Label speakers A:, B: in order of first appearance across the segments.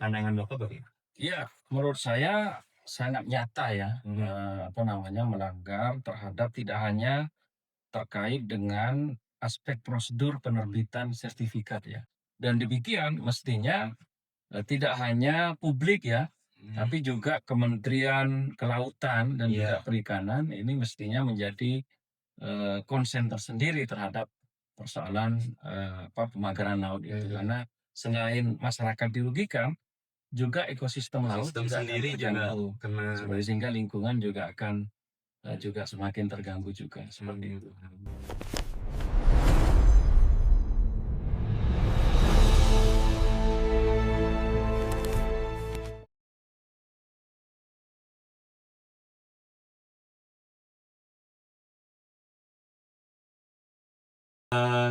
A: pandangan Bapak bagaimana?
B: Iya, menurut saya sangat nyata ya, melanggar terhadap tidak hanya terkait dengan aspek prosedur penerbitan sertifikat ya. Dan demikian mestinya tidak hanya publik ya, tapi juga Kementerian Kelautan dan juga
A: Iya.
B: Perikanan ini mestinya menjadi konsen tersendiri terhadap persoalan pemagaran laut itu. Karena selain masyarakat dirugikan, juga ekosistem laut
A: Sistem
B: juga akan
A: sendiri juga
B: terganggu.
A: kena.
B: Sehingga lingkungan juga akan juga semakin terganggu juga seperti itu.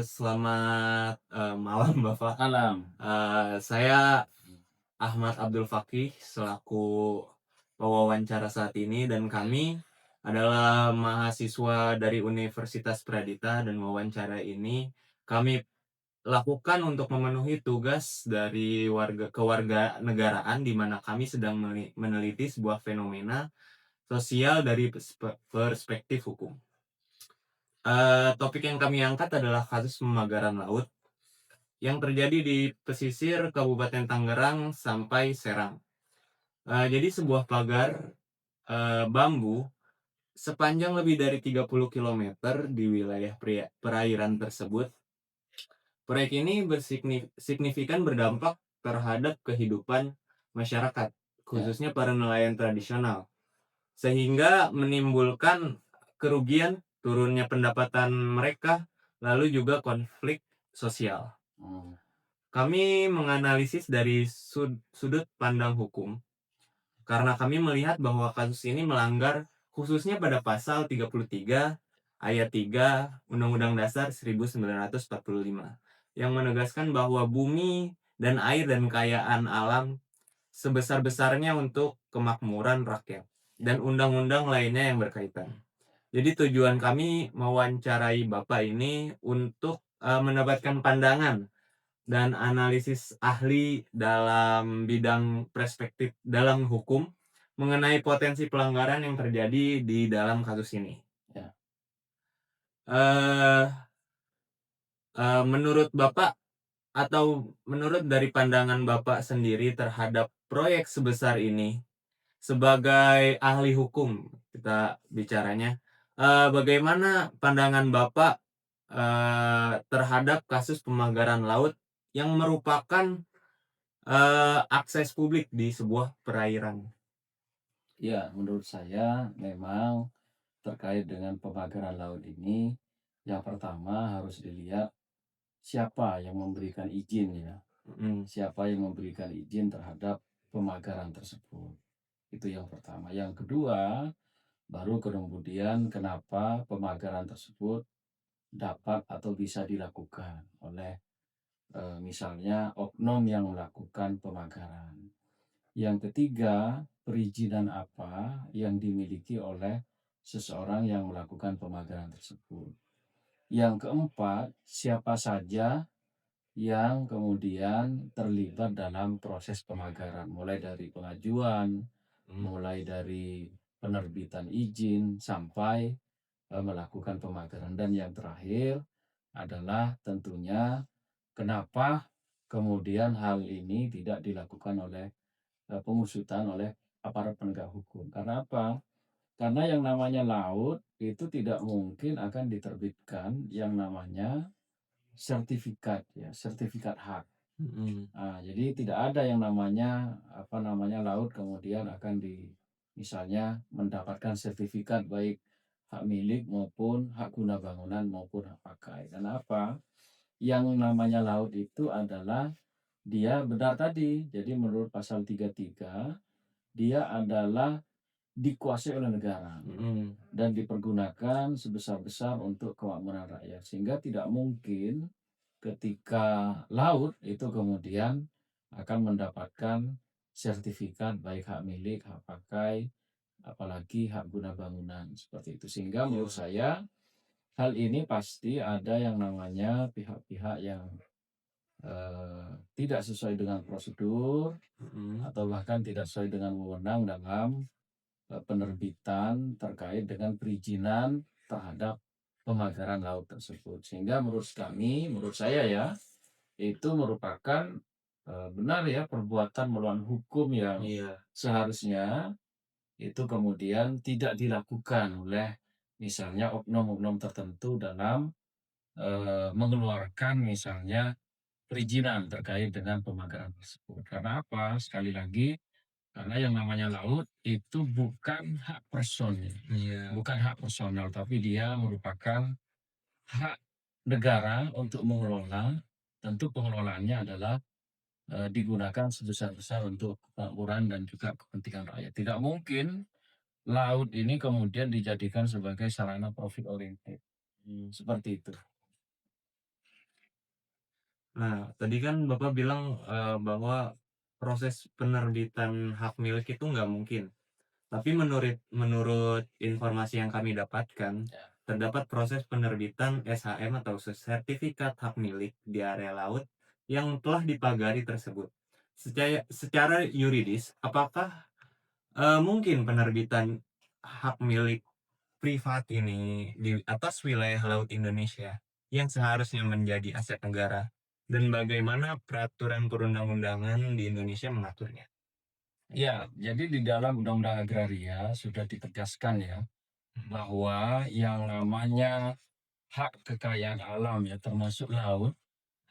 A: Selamat malam Bapak.
B: Alam.
A: Saya Ahmad Abdul Fakih selaku pewawancara saat ini, dan kami adalah mahasiswa dari Universitas Pradita, dan wawancara ini kami lakukan untuk memenuhi tugas dari kewarganegaraan, di mana kami sedang meneliti sebuah fenomena sosial dari perspektif hukum. Topik yang kami angkat adalah kasus pemagaran laut yang terjadi di pesisir Kabupaten Tangerang sampai Serang. Jadi sebuah pagar bambu sepanjang lebih dari 30 km di wilayah perairan tersebut. Proyek ini signifikan berdampak terhadap kehidupan masyarakat, khususnya para nelayan tradisional, sehingga menimbulkan kerugian, turunnya pendapatan mereka, lalu juga konflik sosial. Kami menganalisis dari sudut pandang hukum, karena kami melihat bahwa kasus ini melanggar khususnya pada pasal 33 ayat 3 Undang-Undang Dasar 1945 yang menegaskan bahwa bumi dan air dan kekayaan alam sebesar-besarnya untuk kemakmuran rakyat, dan undang-undang lainnya yang berkaitan. Jadi tujuan kami mewawancarai Bapak ini untuk mendapatkan pandangan dan analisis ahli dalam bidang perspektif dalam hukum mengenai potensi pelanggaran yang terjadi di dalam kasus ini.
B: Ya.
A: Menurut Bapak, atau menurut dari pandangan Bapak sendiri terhadap proyek sebesar ini, sebagai ahli hukum kita bicaranya, bagaimana pandangan Bapak terhadap kasus pemagaran laut yang merupakan akses publik di sebuah perairan?
B: Ya, menurut saya memang terkait dengan pemagaran laut ini, yang pertama harus dilihat siapa yang memberikan izin ya. Siapa yang memberikan izin terhadap pemagaran tersebut. Itu yang pertama. Yang kedua, baru kemudian kenapa pemagaran tersebut dapat atau bisa dilakukan oleh misalnya oknum yang melakukan pemagaran. Yang ketiga, perizinan apa yang dimiliki oleh seseorang yang melakukan pemagaran tersebut. Yang keempat, siapa saja yang kemudian terlibat dalam proses pemagaran, mulai dari pengajuan, mulai dari penerbitan izin sampai melakukan pemagaran. Dan yang terakhir adalah tentunya kenapa kemudian hal ini tidak dilakukan oleh pengusutan oleh aparat penegak hukum. Karena apa? Karena yang namanya laut itu tidak mungkin akan diterbitkan yang namanya sertifikat ya, sertifikat hak. Jadi tidak ada yang namanya laut kemudian akan misalnya mendapatkan sertifikat baik hak milik maupun hak guna bangunan maupun hak pakai. Kenapa? Yang namanya laut itu adalah dia benar tadi. Jadi menurut pasal 33 dia adalah dikuasai oleh negara dan dipergunakan sebesar-besar untuk kemakmuran rakyat, sehingga tidak mungkin ketika laut itu kemudian akan mendapatkan sertifikat baik hak milik, hak pakai, apalagi hak guna bangunan seperti itu. Sehingga menurut saya hal ini pasti ada yang namanya pihak-pihak yang tidak sesuai dengan prosedur atau bahkan tidak sesuai dengan wewenang dalam penerbitan terkait dengan perizinan terhadap pemagaran laut tersebut. Sehingga menurut saya ya, itu merupakan benar ya perbuatan melawan hukum yang
A: Iya.
B: seharusnya itu kemudian tidak dilakukan oleh misalnya oknum-oknum tertentu dalam mengeluarkan misalnya perizinan terkait dengan pemagaran tersebut. Karena apa? Sekali lagi, karena yang namanya laut itu bukan hak personil,
A: Iya.
B: bukan hak personal, tapi dia merupakan hak negara untuk mengelola. Tentu pengelolaannya adalah digunakan sebesar-besar untuk kemakmuran dan juga kepentingan rakyat. Tidak mungkin laut ini kemudian dijadikan sebagai sarana profit oriented. Seperti itu.
A: Nah, tadi kan Bapak bilang, bahwa proses penerbitan hak milik itu nggak mungkin. Tapi menurut menurut informasi yang kami dapatkan,
B: Ya.
A: terdapat proses penerbitan SHM atau sertifikat hak milik di area laut yang telah dipagari tersebut. Secara yuridis, apakah, mungkin penerbitan hak milik privat ini di atas wilayah laut Indonesia yang seharusnya menjadi aset negara, dan bagaimana peraturan perundang-undangan di Indonesia mengaturnya?
B: Ya, jadi di dalam Undang-Undang Agraria sudah ditegaskan ya bahwa yang namanya hak kekayaan alam ya termasuk laut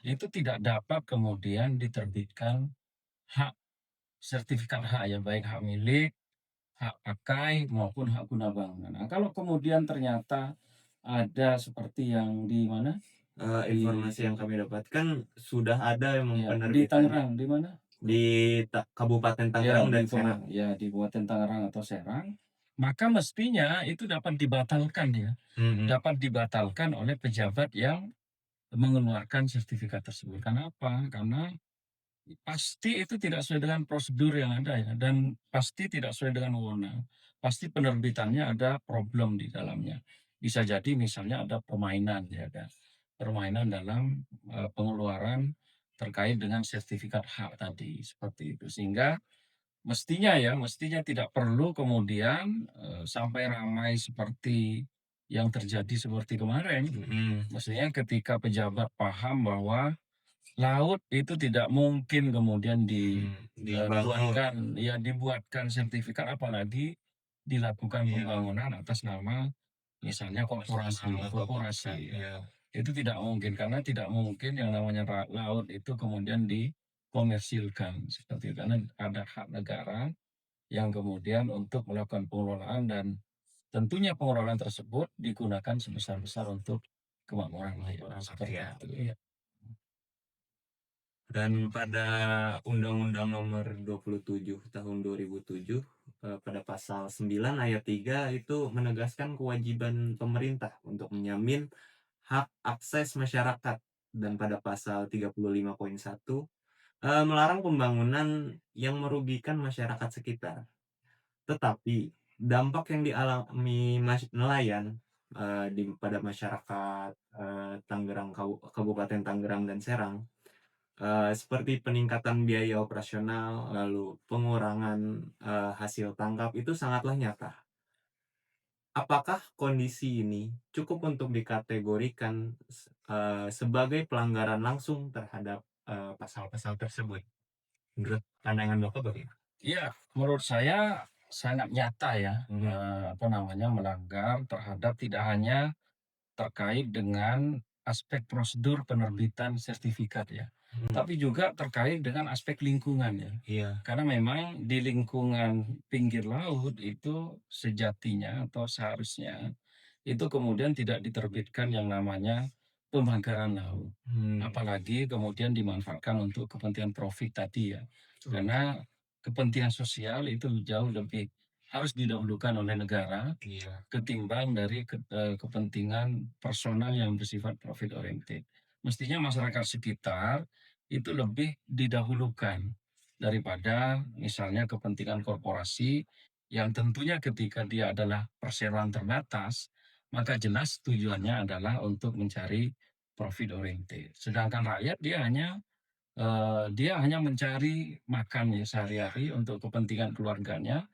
B: itu tidak dapat kemudian diterbitkan hak sertifikat hak ya baik hak milik, hak pakai maupun hak guna bangunan. Nah, kalau kemudian ternyata ada seperti yang di mana? Di
A: Informasi yang kami dapatkan sudah ada emang
B: ya di
A: penerbitannya
B: Tangerang, di mana?
A: di Kabupaten
B: Ya,
A: Tangerang dan Serang.
B: di Kabupaten Tangerang atau Serang, maka mestinya itu dapat dibatalkan ya,
A: Mhm.
B: dapat dibatalkan oleh pejabat yang mengeluarkan sertifikat tersebut. Karena apa? Karena pasti itu tidak sesuai dengan prosedur yang ada ya, dan pasti tidak sesuai dengan wewenang. Pasti penerbitannya ada problem di dalamnya. Bisa jadi misalnya ada permainan ya kan, permainan dalam pengeluaran terkait dengan sertifikat hak tadi seperti itu. Sehingga mestinya tidak perlu kemudian, sampai ramai seperti yang terjadi seperti kemarin.
A: Mhm.
B: Mestinya ketika pejabat paham bahwa laut itu tidak mungkin kemudian
A: Dibangun.
B: dibuatkan sertifikat apalagi dilakukan
A: Iya.
B: pembangunan atas nama misalnya
A: Nasional atau
B: korporasi
A: kota,
B: ya.
A: iya.
B: Itu tidak mungkin, karena tidak mungkin yang namanya laut itu kemudian dikomersilkan seperti itu. Karena ada hak negara yang kemudian untuk melakukan pengelolaan dan tentunya pengelolaan tersebut digunakan sebesar-besar untuk kemakmuran rakyat,
A: Orang
B: seperti
A: rakyat.
B: itu. Iya.
A: Dan pada Undang-Undang Nomor 27 Tahun 2007, pada pasal 9 ayat 3 itu menegaskan kewajiban pemerintah untuk menjamin hak akses masyarakat, dan pada pasal 35.1 melarang pembangunan yang merugikan masyarakat sekitar. Tetapi dampak yang dialami nelayan, pada masyarakat, Kabupaten Tangerang dan Serang, seperti peningkatan biaya operasional, lalu pengurangan, hasil tangkap itu sangatlah nyata. Apakah kondisi ini cukup untuk dikategorikan sebagai pelanggaran langsung terhadap, pasal-pasal tersebut? Menurut pandangan Bapak bagaimana?
B: Iya, menurut saya sangat nyata ya,
A: Mhm.
B: melanggar terhadap tidak hanya terkait dengan aspek prosedur penerbitan sertifikat ya,
A: Mhm.
B: tapi juga terkait dengan aspek lingkungan ya.
A: Iya.
B: Karena memang di lingkungan pinggir laut itu sejatinya atau seharusnya itu kemudian tidak diterbitkan yang namanya pemagaran laut.
A: Mmm.
B: Apalagi kemudian dimanfaatkan untuk kepentingan profit tadi ya.
A: Betul.
B: Karena kepentingan sosial itu jauh lebih harus didahulukan oleh negara
A: Iya.
B: ketimbang dari kepentingan personal yang bersifat profit oriented. Mestinya masyarakat sekitar itu lebih didahulukan daripada misalnya kepentingan korporasi yang tentunya ketika dia adalah perseroan terbatas, maka jelas tujuannya adalah untuk mencari profit oriented. Sedangkan rakyat dia hanya Dia hanya mencari makan ya sehari-hari untuk kepentingan keluarganya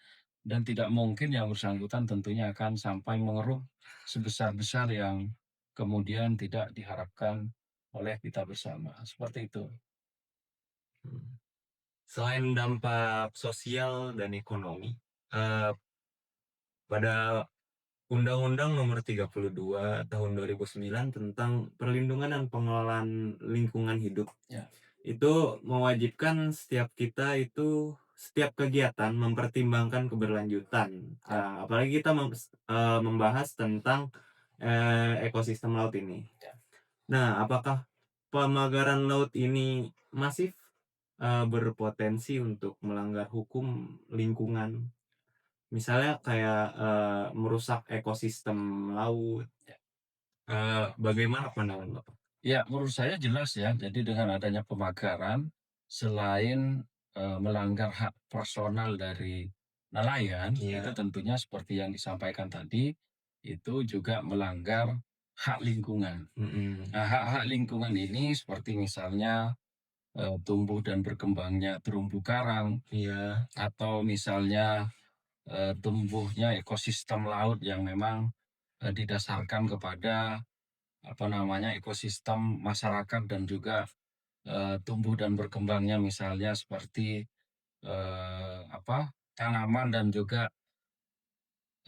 B: dan tidak mungkin yang bersangkutan tentunya akan sampai mengeluh sebesar-besar yang kemudian tidak diharapkan oleh kita bersama, seperti itu.
A: Hmm. Selain dampak sosial dan ekonomi, eh, pada Undang-Undang Nomor 32 Tahun 2009 tentang Perlindungan dan Pengelolaan Lingkungan Hidup
B: Ya.
A: itu mewajibkan setiap kegiatan mempertimbangkan keberlanjutan.
B: Ya.
A: Apalagi kita membahas tentang ekosistem laut ini.
B: Ya.
A: Nah, apakah pemagaran laut ini masif berpotensi untuk melanggar hukum lingkungan? Misalnya kayak merusak ekosistem laut.
B: Ya.
A: Bagaimana pandangan Bapak?
B: Ya, menurut saya jelas ya. Jadi dengan adanya pemagaran, selain melanggar hak personal dari nelayan, itu
A: Iya.
B: tentunya seperti yang disampaikan tadi, itu juga melanggar hak lingkungan.
A: Mm-mm.
B: Nah, hak-hak lingkungan ini seperti misalnya tumbuh dan berkembangnya terumbu karang,
A: Iya.
B: atau misalnya tumbuhnya ekosistem laut yang memang didasarkan kepada apa namanya ekosistem masyarakat dan juga tumbuh dan berkembangnya misalnya seperti tanaman dan juga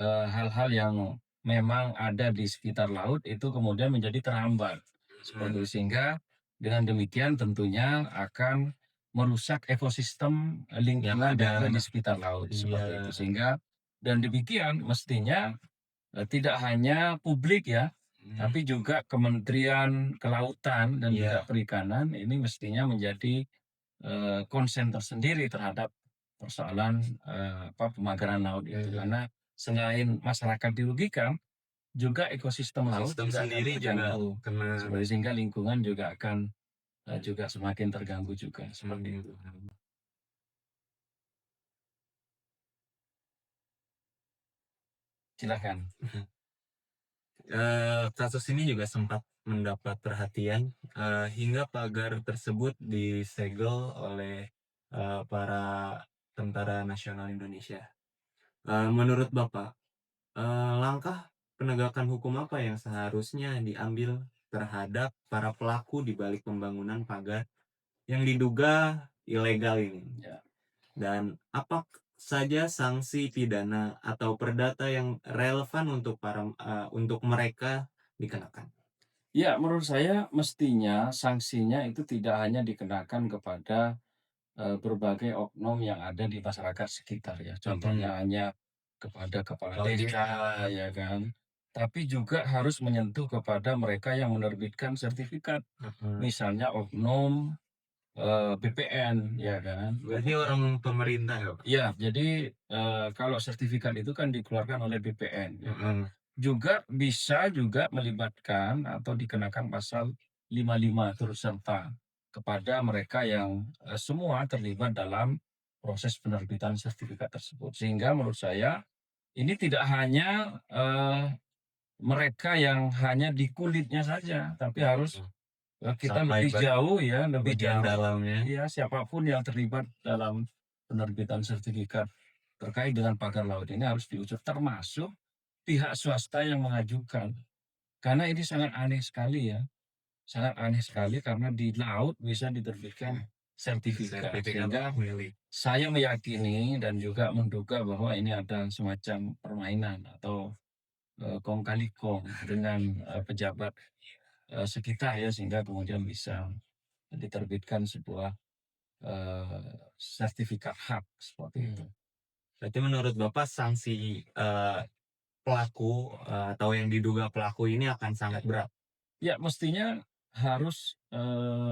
B: hal-hal yang memang ada di sekitar laut itu kemudian menjadi terhambat seperti
A: Mm.
B: itu. Sehingga dengan demikian tentunya akan merusak ekosistem
A: Yang
B: lingkungan
A: ada.
B: yang ada di sekitar laut seperti itu.
A: Iya.
B: Sehingga dan demikian mestinya tidak hanya publik ya,
A: Mm.
B: tapi juga Kementerian Kelautan dan juga
A: Iya.
B: Perikanan ini mestinya menjadi konsen tersendiri terhadap persoalan pemagaran laut itu.
A: Mm.
B: Karena selain masyarakat dirugikan, juga ekosistem laut
A: Ekosistem
B: juga akan
A: sendiri juga
B: terganggu.
A: kena.
B: Sehingga lingkungan juga akan juga semakin terganggu juga seperti itu. Silakan.
A: Kasus ini juga sempat mendapat perhatian hingga pagar tersebut disegel oleh para tentara nasional Indonesia. Menurut Bapak, langkah penegakan hukum apa yang seharusnya diambil terhadap para pelaku di balik pembangunan pagar yang diduga ilegal ini?
B: Ya.
A: Dan apa saja sanksi pidana atau perdata yang relevan untuk mereka dikenakan?
B: Ya, menurut saya mestinya sanksinya itu tidak hanya dikenakan kepada berbagai oknum yang ada di masyarakat sekitar ya. Contohnya hanya kepada kepala
A: OJK.
B: desa, ya kan. Tapi juga harus menyentuh kepada mereka yang menerbitkan sertifikat. Misalnya oknum BPN, ya kan.
A: Berarti orang pemerintah ya, Pak?
B: Ya, jadi kalau sertifikat itu kan dikeluarkan oleh BPN. Ya. Juga bisa juga melibatkan atau dikenakan pasal 55 turut serta kepada mereka yang semua terlibat dalam proses penerbitan sertifikat tersebut. Sehingga menurut saya ini tidak hanya mereka yang hanya di kulitnya saja, tapi harus kita
A: Sampai
B: lebih jauh ya, lebih
A: bagian
B: jauh.
A: dalamnya.
B: Ya, siapapun yang terlibat dalam penerbitan sertifikat terkait dengan pagar laut ini harus diusut, termasuk pihak swasta yang mengajukan. Karena ini sangat aneh sekali ya, sangat aneh sekali karena di laut bisa diterbitkan sertifikat. Sehingga
A: milik.
B: saya meyakini dan juga menduga bahwa ini ada semacam permainan atau kong kali kong dengan pejabat sekitar ya, sehingga kemudian bisa diterbitkan sebuah sertifikat hak seperti itu.
A: Berarti menurut Bapak sanksi pelaku atau yang diduga pelaku ini akan sangat berat?
B: Ya, mestinya harus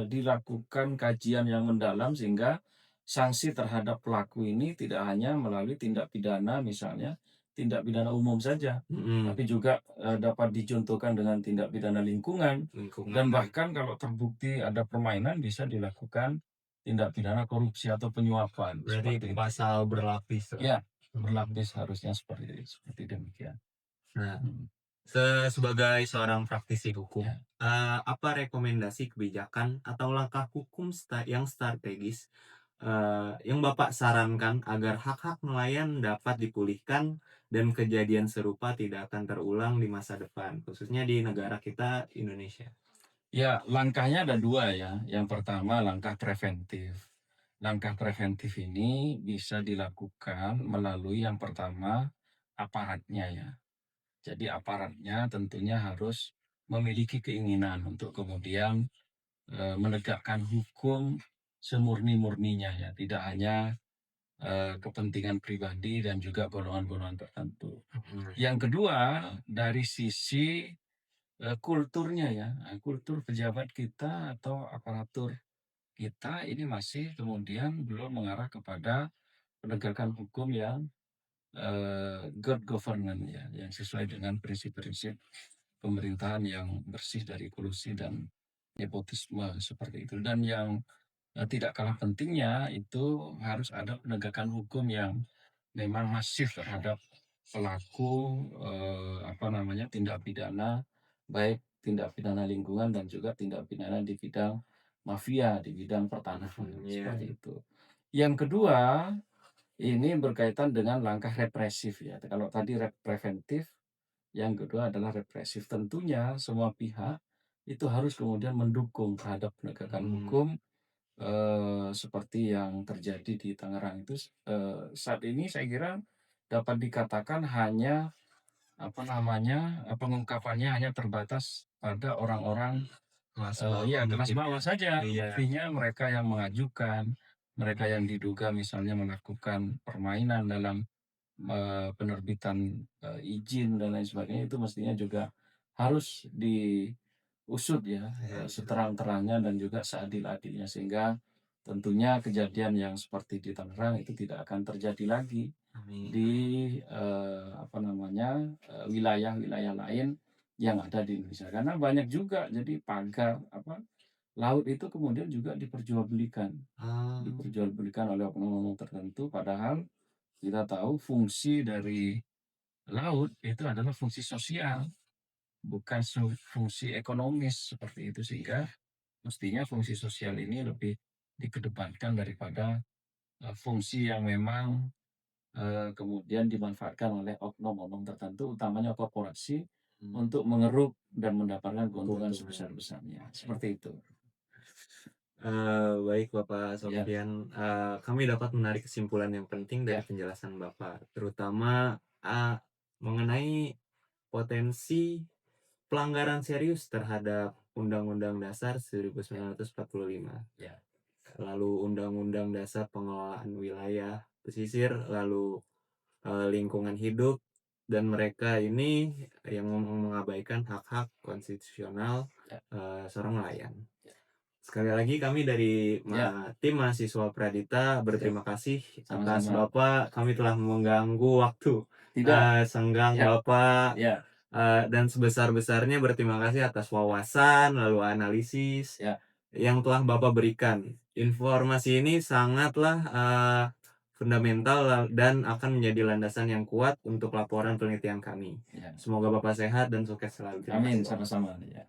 B: dilakukan kajian yang mendalam sehingga sanksi terhadap pelaku ini tidak hanya melalui tindak pidana misalnya, tindak pidana umum saja, tapi juga dapat dicontohkan dengan tindak pidana lingkungan dan bahkan kalau terbukti ada permainan bisa dilakukan tindak pidana korupsi atau penyuapan.
A: Berarti
B: Seperti itu.
A: pasal berlapis.
B: Ya, berlapis harusnya seperti demikian.
A: Nah, Sebagai seorang praktisi hukum,
B: Ya.
A: apa rekomendasi kebijakan atau langkah hukum yang strategis, yang Bapak sarankan agar hak-hak nelayan dapat dipulihkan dan kejadian serupa tidak akan terulang di masa depan, khususnya di negara kita, Indonesia?
B: Ya, langkahnya ada 2 ya. Yang pertama langkah preventif. Langkah preventif ini bisa dilakukan melalui yang pertama aparatnya ya. Jadi aparatnya tentunya harus memiliki keinginan untuk kemudian, menegakkan hukum semurni-murninya ya, tidak hanya, kepentingan pribadi dan juga golongan-golongan tertentu. Yang kedua, dari sisi kulturnya ya, kultur pejabat kita atau aparatur kita ini masih kemudian belum mengarah kepada penegakan hukum yang good governance ya, yang sesuai dengan prinsip-prinsip pemerintahan yang bersih dari kolusi dan nepotisme seperti itu. Dan yang tidak kalah pentingnya itu harus ada penegakan hukum yang memang masif terhadap pelaku tindak pidana, baik tindak pidana lingkungan dan juga tindak pidana di bidang mafia, di bidang pertanahan,
A: Iya.
B: seperti itu. Yang kedua, ini berkaitan dengan langkah represif ya. Kalau tadi preventif, yang kedua adalah represif. Tentunya semua pihak itu harus kemudian mendukung terhadap penegakan hukum seperti yang terjadi di Tangerang itu saat ini saya kira dapat dikatakan hanya pengungkapannya hanya terbatas pada orang-orang
A: Kelas bawah
B: kelas
A: mungkin
B: bawah
A: ya?
B: saja.
A: Iya.
B: Artinya mereka yang mengajukan, mereka yang diduga misalnya melakukan permainan dalam penerbitan izin dan lain sebagainya itu mestinya juga harus diusut ya
A: Iya, betul.
B: seterang-terangnya dan juga seadil-adilnya sehingga tentunya kejadian yang seperti di Tangerang itu tidak akan terjadi lagi
A: Amin.
B: di wilayah-wilayah lain yang ada di Indonesia. Karena banyak juga jadi pagar laut itu kemudian juga
A: Ah,
B: diperjualbelikan oleh oknum-oknum tertentu padahal kita tahu fungsi dari laut itu adalah fungsi sosial, bukan fungsi ekonomis seperti itu sehingga mestinya fungsi sosial ini lebih dikedepankan daripada fungsi yang memang kemudian dimanfaatkan oleh oknum-oknum tertentu utamanya korporasi untuk mengeruk dan mendapatkan keuntungan
A: keuntungan.
B: sebesar-besarnya, seperti itu.
A: Baik Bapak
B: Ya,
A: Sofyan, kami dapat menarik kesimpulan yang penting dari
B: ya,
A: penjelasan Bapak, terutama, mengenai potensi pelanggaran serius terhadap Undang-Undang Dasar
B: ya,
A: 1945,
B: ya,
A: lalu Undang-Undang Dasar Pengelolaan Wilayah Pesisir, lalu, lingkungan hidup, dan mereka ini yang mengabaikan hak-hak konstitusional,
B: ya,
A: seorang nelayan.
B: ya,
A: Sekali lagi kami dari
B: ya,
A: tim mahasiswa Pradita
B: ya,
A: berterima kasih atas
B: sama-sama.
A: Bapak, kami telah mengganggu waktu,
B: Tidak,
A: senggang
B: ya,
A: Bapak,
B: ya,
A: dan sebesar-besarnya berterima kasih atas wawasan, lalu analisis
B: ya,
A: yang telah Bapak berikan. Informasi ini sangatlah, fundamental dan akan menjadi landasan yang kuat untuk laporan penelitian kami.
B: ya.
A: Semoga Bapak sehat dan sukses selalu. Terima
B: Amin,
A: kasih, Bapak.
B: sama-sama. Ya.